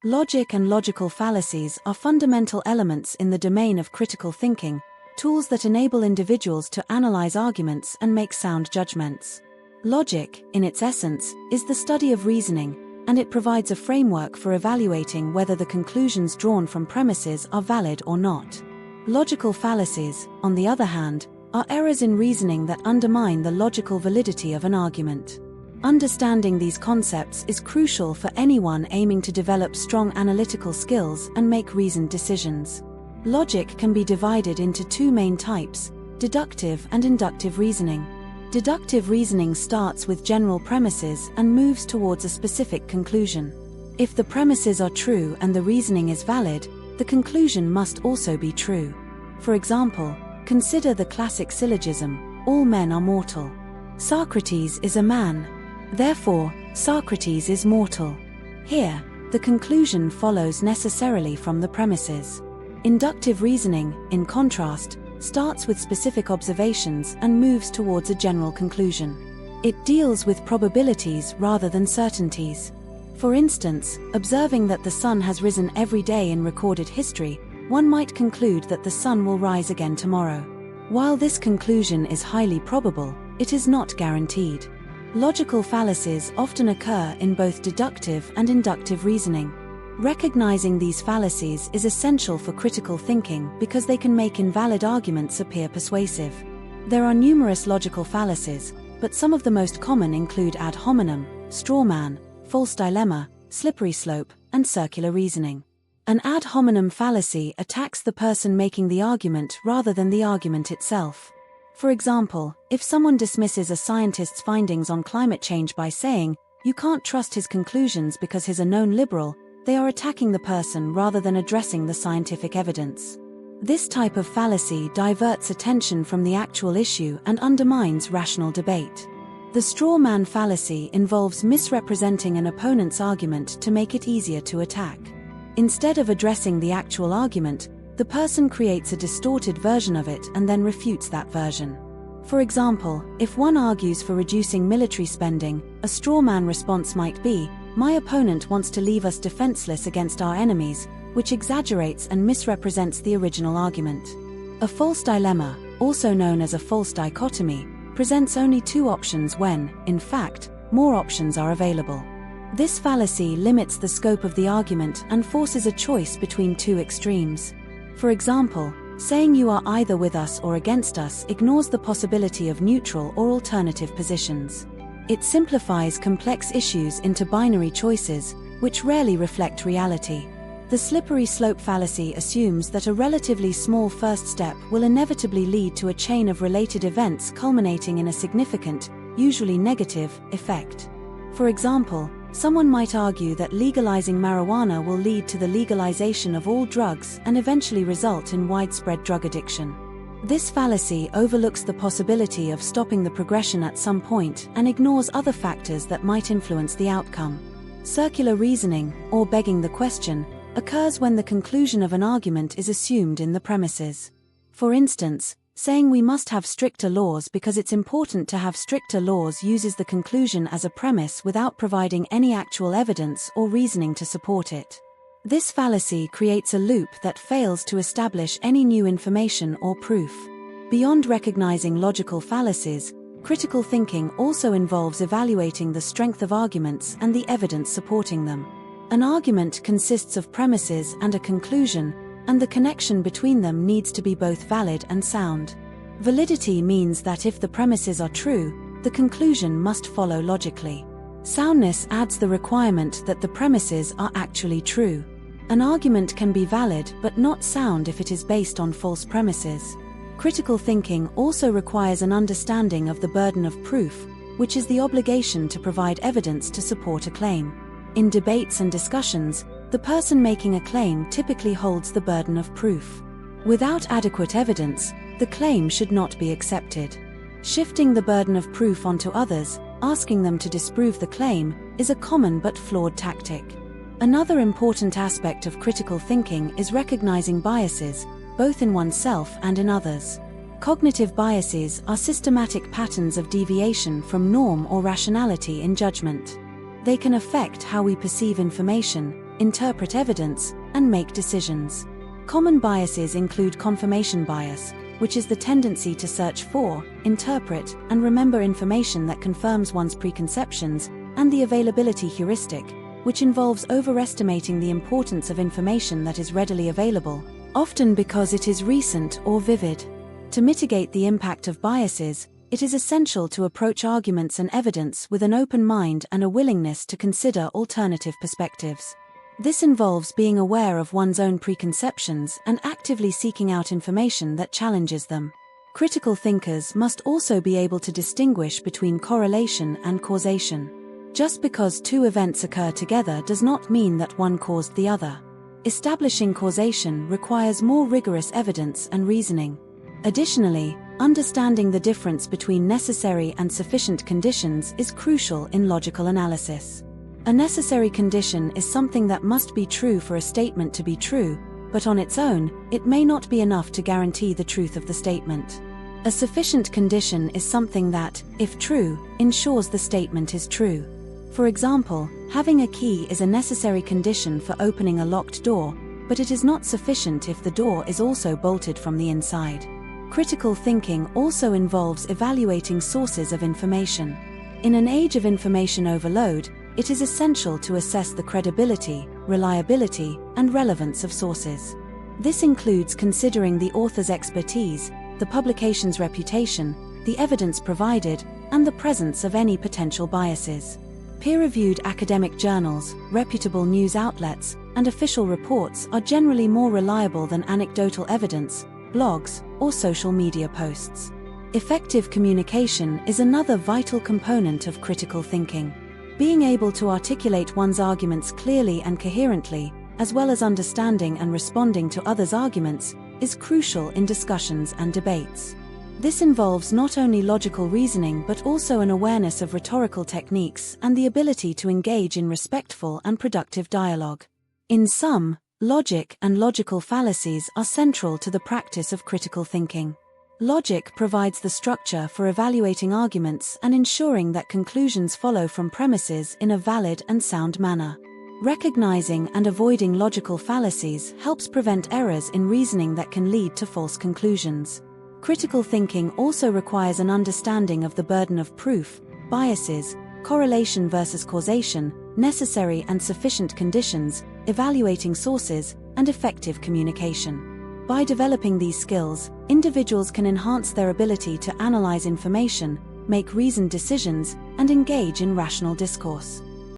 Logic and logical fallacies are fundamental elements in the domain of critical thinking, tools that enable individuals to analyze arguments and make sound judgments. Logic, in its essence, is the study of reasoning, and it provides a framework for evaluating whether the conclusions drawn from premises are valid or not. Logical fallacies, on the other hand, are errors in reasoning that undermine the logical validity of an argument. Understanding these concepts is crucial for anyone aiming to develop strong analytical skills and make reasoned decisions. Logic can be divided into two main types: deductive and inductive reasoning. Deductive reasoning starts with general premises and moves towards a specific conclusion. If the premises are true and the reasoning is valid, the conclusion must also be true. For example, consider the classic syllogism, "All men are mortal." Socrates is a man. Therefore, Socrates is mortal. Here, the conclusion follows necessarily from the premises. Inductive reasoning, in contrast, starts with specific observations and moves towards a general conclusion. It deals with probabilities rather than certainties. For instance, observing that the sun has risen every day in recorded history, one might conclude that the sun will rise again tomorrow. While this conclusion is highly probable, it is not guaranteed. Logical fallacies often occur in both deductive and inductive reasoning. Recognizing these fallacies is essential for critical thinking because they can make invalid arguments appear persuasive. There are numerous logical fallacies, but some of the most common include ad hominem, straw man, false dilemma, slippery slope, and circular reasoning. An ad hominem fallacy attacks the person making the argument rather than the argument itself. For example, if someone dismisses a scientist's findings on climate change by saying, "You can't trust his conclusions because he's a known liberal," they are attacking the person rather than addressing the scientific evidence. This type of fallacy diverts attention from the actual issue and undermines rational debate. The straw man fallacy involves misrepresenting an opponent's argument to make it easier to attack. Instead of addressing the actual argument, the person creates a distorted version of it and then refutes that version. For example, if one argues for reducing military spending, a straw man response might be, "My opponent wants to leave us defenseless against our enemies," which exaggerates and misrepresents the original argument. A false dilemma, also known as a false dichotomy, presents only two options when, in fact, more options are available. This fallacy limits the scope of the argument and forces a choice between two extremes. For example, saying "you are either with us or against us" ignores the possibility of neutral or alternative positions. It simplifies complex issues into binary choices, which rarely reflect reality. The slippery slope fallacy assumes that a relatively small first step will inevitably lead to a chain of related events culminating in a significant, usually negative, effect. For example, someone might argue that legalizing marijuana will lead to the legalization of all drugs and eventually result in widespread drug addiction. This fallacy overlooks the possibility of stopping the progression at some point and ignores other factors that might influence the outcome. Circular reasoning, or begging the question, occurs when the conclusion of an argument is assumed in the premises. For instance, saying "we must have stricter laws because it's important to have stricter laws" uses the conclusion as a premise without providing any actual evidence or reasoning to support it. This fallacy creates a loop that fails to establish any new information or proof. Beyond recognizing logical fallacies, critical thinking also involves evaluating the strength of arguments and the evidence supporting them. An argument consists of premises and a conclusion, and the connection between them needs to be both valid and sound. Validity means that if the premises are true, the conclusion must follow logically. Soundness adds the requirement that the premises are actually true. An argument can be valid but not sound if it is based on false premises. Critical thinking also requires an understanding of the burden of proof, which is the obligation to provide evidence to support a claim. In debates and discussions, the person making a claim typically holds the burden of proof. Without adequate evidence, the claim should not be accepted. Shifting the burden of proof onto others, asking them to disprove the claim, is a common but flawed tactic. Another important aspect of critical thinking is recognizing biases, both in oneself and in others. Cognitive biases are systematic patterns of deviation from norm or rationality in judgment. They can affect how we perceive information, interpret evidence, and make decisions. Common biases include confirmation bias, which is the tendency to search for, interpret, and remember information that confirms one's preconceptions, and the availability heuristic, which involves overestimating the importance of information that is readily available, often because it is recent or vivid. To mitigate the impact of biases, it is essential to approach arguments and evidence with an open mind and a willingness to consider alternative perspectives. This involves being aware of one's own preconceptions and actively seeking out information that challenges them. Critical thinkers must also be able to distinguish between correlation and causation. Just because two events occur together does not mean that one caused the other. Establishing causation requires more rigorous evidence and reasoning. Additionally, understanding the difference between necessary and sufficient conditions is crucial in logical analysis. A necessary condition is something that must be true for a statement to be true, but on its own, it may not be enough to guarantee the truth of the statement. A sufficient condition is something that, if true, ensures the statement is true. For example, having a key is a necessary condition for opening a locked door, but it is not sufficient if the door is also bolted from the inside. Critical thinking also involves evaluating sources of information. In an age of information overload, it is essential to assess the credibility, reliability, and relevance of sources. This includes considering the author's expertise, the publication's reputation, the evidence provided, and the presence of any potential biases. Peer-reviewed academic journals, reputable news outlets, and official reports are generally more reliable than anecdotal evidence, blogs, or social media posts. Effective communication is another vital component of critical thinking. Being able to articulate one's arguments clearly and coherently, as well as understanding and responding to others' arguments, is crucial in discussions and debates. This involves not only logical reasoning but also an awareness of rhetorical techniques and the ability to engage in respectful and productive dialogue. In sum, logic and logical fallacies are central to the practice of critical thinking. Logic provides the structure for evaluating arguments and ensuring that conclusions follow from premises in a valid and sound manner. Recognizing and avoiding logical fallacies helps prevent errors in reasoning that can lead to false conclusions. Critical thinking also requires an understanding of the burden of proof, biases, correlation versus causation, necessary and sufficient conditions, evaluating sources, and effective communication. By developing these skills, individuals can enhance their ability to analyze information, make reasoned decisions, and engage in rational discourse.